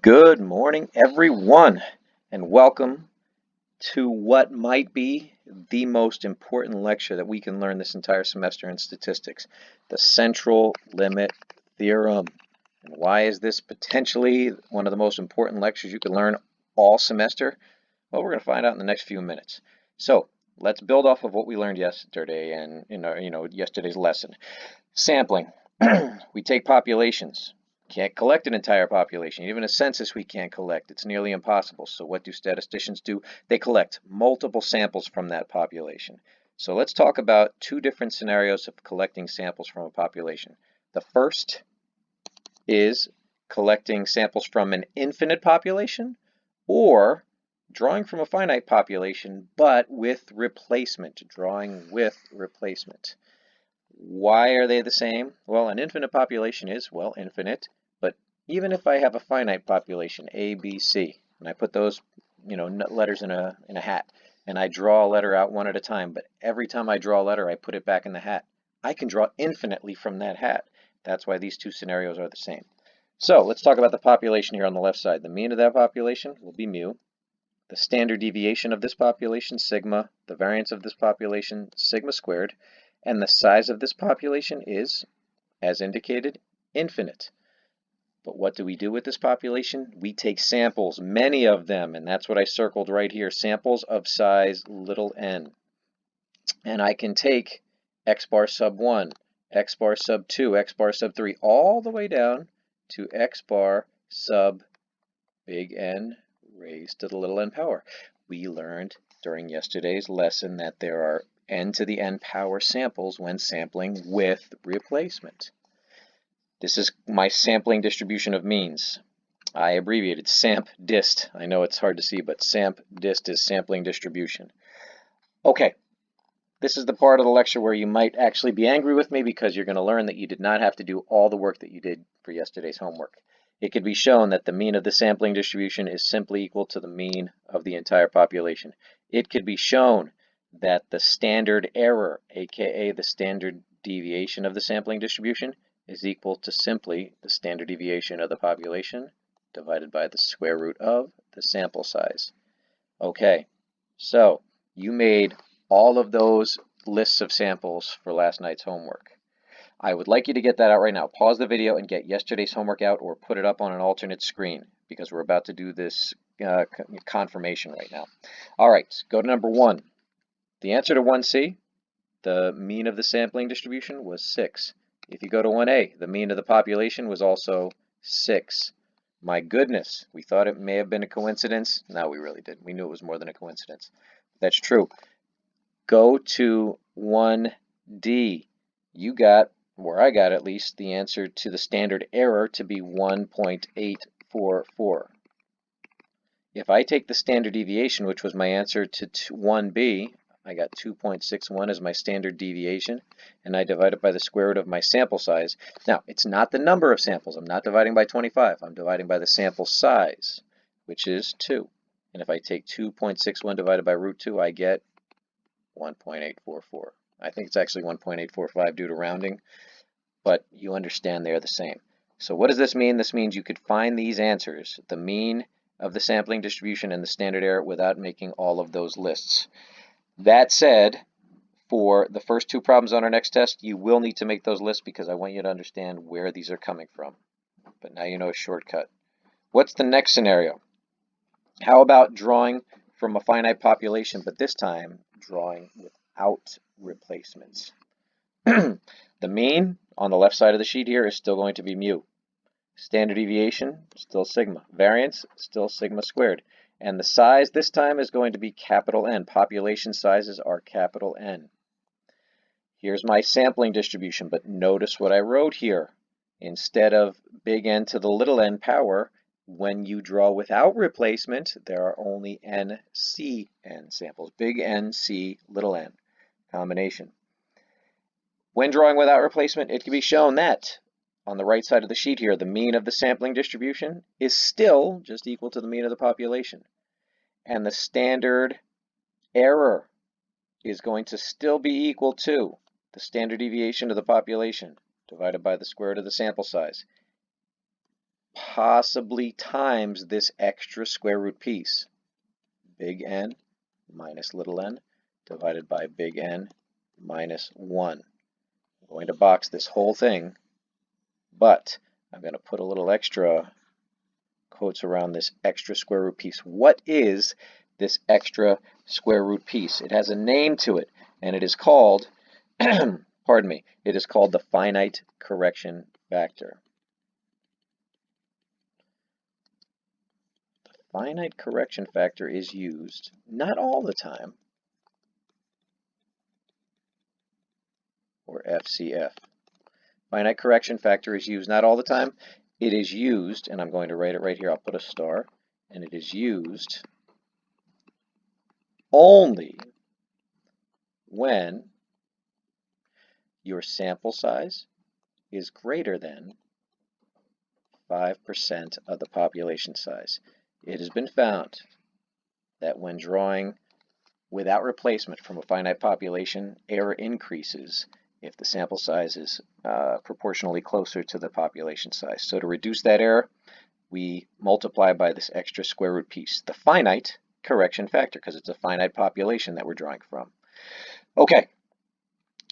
Good morning, everyone, and welcome to what might be the most important lecture that we can learn this entire semester in statistics, the central limit theorem. And why is this potentially one of the most important lectures you can learn all semester? Well, we're going to find out in the next few minutes. So let's build off of what we learned yesterday and in our, yesterday's lesson. Sampling. We take populations. Can't collect an entire population. Even a census we can't collect. It's nearly impossible. So what do statisticians do? They collect multiple samples from that population. So let's talk about two different scenarios of collecting samples from a population. The first is collecting samples from an infinite population or drawing from a finite population, but with replacement, drawing with replacement. Why are they the same? Well, an infinite population is, well, infinite, but even if I have a finite population, A, B, C, and I put those, letters in a hat, and I draw a letter out one at a time, but every time I draw a letter, I put it back in the hat. I can draw infinitely from that hat. That's why these two scenarios are the same. So let's talk about the population here on the left side. The mean of that population will be mu. The standard deviation of this population, sigma. The variance of this population, sigma squared. And the size of this population is, as indicated, infinite. But what do we do with this population? We take samples, many of them, and that's what I circled right here, samples of size little n. And I can take x bar sub 1, x bar sub 2, x bar sub 3, all the way down to x bar sub big N raised to the little n power. We learned during yesterday's lesson that there are n to the n power samples when sampling with replacement. This is my sampling distribution of means. I abbreviated SAMP dist. I know it's hard to see, but SAMP dist is sampling distribution. Okay, this is the part of the lecture where you might actually be angry with me because you're going to learn that you did not have to do all the work that you did for yesterday's homework. It could be shown that the mean of the sampling distribution is simply equal to the mean of the entire population. It could be shown that the standard error, aka the standard deviation of the sampling distribution, is equal to simply the standard deviation of the population divided by the square root of the sample size. Okay, so you made all of those lists of samples for last night's homework. I would like you to get that out right now. Pause the video and get yesterday's homework out or put it up on an alternate screen because we're about to do this confirmation right now. All right, go to number 1. The answer to 1C, the mean of the sampling distribution was 6. If you go to 1A, the mean of the population was also 6. My goodness, we thought it may have been a coincidence. No, we really didn't. We knew it was more than a coincidence. That's true. Go to 1D. You got, or I got at least, the answer to the standard error to be 1.844. If I take the standard deviation, which was my answer to 1B, I got 2.61 as my standard deviation, and I divide it by the square root of my sample size. Now, it's not the number of samples. I'm not dividing by 25. I'm dividing by the sample size, which is 2. And if I take 2.61 divided by root 2, I get 1.844. I think it's actually 1.845 due to rounding, but you understand they're the same. So what does this mean? This means you could find these answers, the mean of the sampling distribution and the standard error, without making all of those lists. That said, for the first two problems on our next test, you will need to make those lists because I want you to understand where these are coming from. But now you know a shortcut. What's the next scenario? How about drawing from a finite population, but this time drawing without replacements? The mean on the left side of the sheet here is still going to be mu. Standard deviation, still sigma. Variance, still sigma squared. And the size this time is going to be capital N. Population sizes are capital N. Here's my sampling distribution, but notice what I wrote here. Instead of big N to the little n power, when you draw without replacement, there are only NCN samples. Big N, C, little n combination. When drawing without replacement, it can be shown that on the right side of the sheet here, the mean of the sampling distribution is still just equal to the mean of the population. And the standard error is going to still be equal to the standard deviation of the population divided by the square root of the sample size. possibly times this extra square root piece. Big N minus little n divided by big N minus 1. I'm going to box this whole thing, but I'm going to put a little extra quotes around this extra square root piece. What is this extra square root piece? It has a name to it, and it is called, pardon me, it is called the finite correction factor. The finite correction factor is used, not all the time, or FCF. Finite correction factor is used not all the time. It is used, and I'm going to write it right here. I'll put a star, and it is used only when your sample size is greater than 5% of the population size. It has been found that when drawing without replacement from a finite population, error increases if the sample size is proportionally closer to the population size. So to reduce that error, we multiply by this extra square root piece, the finite correction factor, because it's a finite population that we're drawing from. Okay,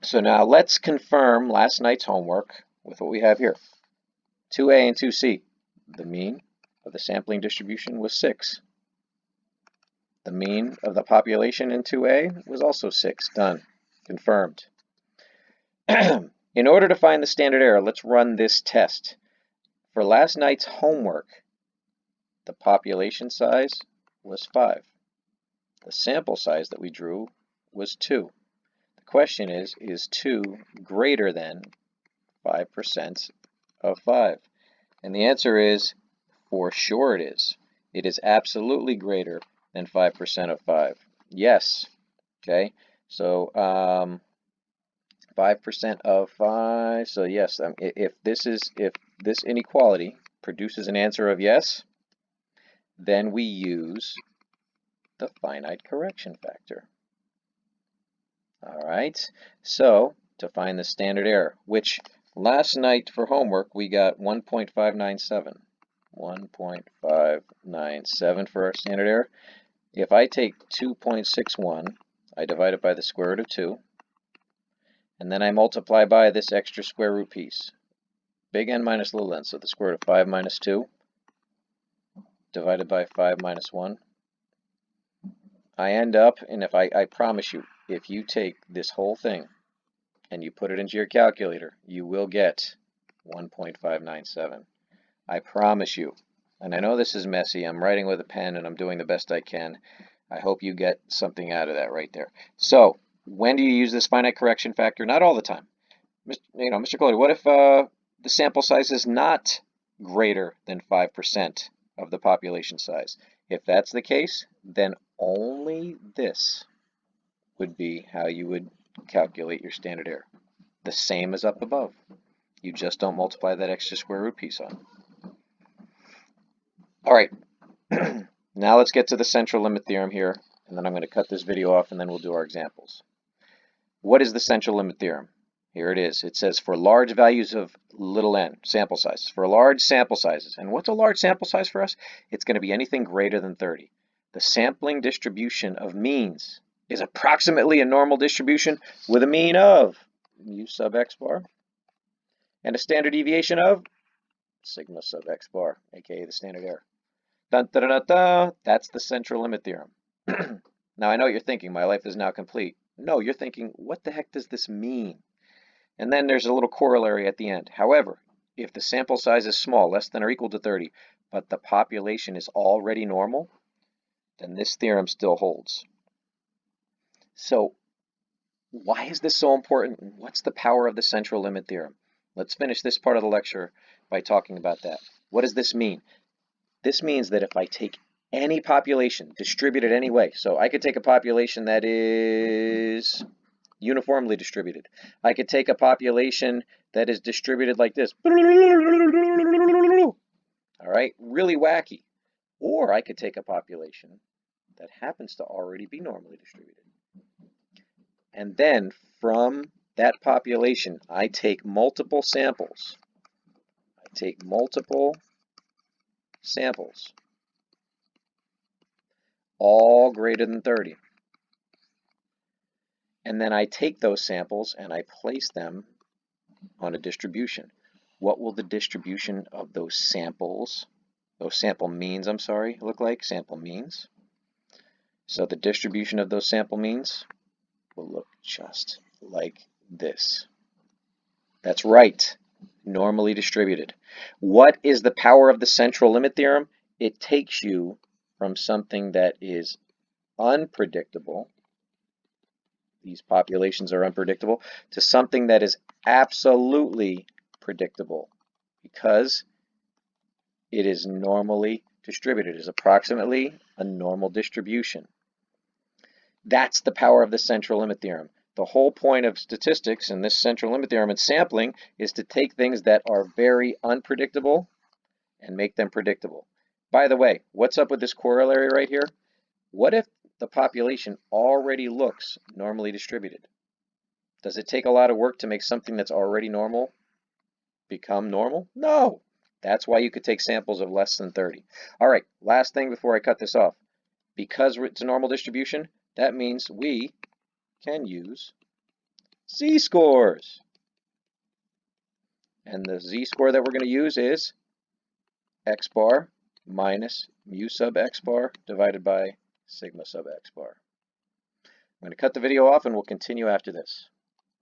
so now let's confirm last night's homework with what we have here. 2A and 2C, the mean of the sampling distribution was 6. The mean of the population in 2A was also 6. Done. Confirmed. In order to find the standard error, let's run this test. For last night's homework, the population size was 5. The sample size that we drew was 2. The question is 2 greater than 5% of 5? And the answer is, for sure it is. It is absolutely greater than 5% of 5. Yes. Okay. So 5% of 5. So yes, if this inequality produces an answer of yes, then we use the finite correction factor. All right. So to find the standard error, which last night for homework we got 1.597. 1.597 for our standard error. If I take 2.61, I divide it by the square root of 2, and then I multiply by this extra square root piece, big N minus little n, so the square root of 5 minus 2, divided by 5 minus 1. I end up, and if I promise you, if you take this whole thing and you put it into your calculator, you will get 1.597. I promise you. And I know this is messy. I'm writing with a pen and I'm doing the best I can. I hope you get something out of that right there. So, when do you use this finite correction factor? Not all the time. Mr. Cody, what if the sample size is not greater than 5% of the population size? If that's the case, then only this would be how you would calculate your standard error. The same as up above. You just don't multiply that extra square root piece on. All right, now let's get to the central limit theorem here, and then I'm going to cut this video off and then we'll do our examples. What is the central limit theorem? Here it is. It says for large values of little n, sample sizes, for large sample sizes. And what's a large sample size for us? It's going to be anything greater than 30. The sampling distribution of means is approximately a normal distribution with a mean of mu sub x bar and a standard deviation of sigma sub x bar, aka the standard error. Dun, dun, dun, dun, dun. That's the central limit theorem. Now I know you're thinking my life is now complete. No, you're thinking, what the heck does this mean? And then there's a little corollary at the end. However, if the sample size is small, less than or equal to 30, but the population is already normal, then this theorem still holds. So why is this so important? What's the power of the central limit theorem? Let's finish this part of the lecture by talking about that. What does this mean? This means that if I take any population, distributed any way, so I could take a population that is uniformly distributed. I could take a population that is distributed like this. All right, really wacky. Or I could take a population that happens to already be normally distributed. And then from that population, I take multiple samples. I take multiple samples, all greater than 30. And then I take those samples and I place them on a distribution. What will the distribution of those samples, those sample means, look like? Sample means. So the distribution of those sample means will look just like this. That's right, normally distributed. What is the power of the central limit theorem? It takes you from something that is unpredictable, these populations are unpredictable, to something that is absolutely predictable because it is normally distributed. It is approximately a normal distribution. That's the power of the central limit theorem. The whole point of statistics and this central limit theorem and sampling is to take things that are very unpredictable and make them predictable. By the way, what's up with this corollary right here? What if the population already looks normally distributed? Does it take a lot of work to make something that's already normal become normal? No. That's why you could take samples of less than 30. All right, last thing before I cut this off. Because it's a normal distribution, that means we can use z-scores. And the z-score that we're going to use is x bar minus mu sub x bar divided by sigma sub x bar. I'm going to cut the video off and we'll continue after this.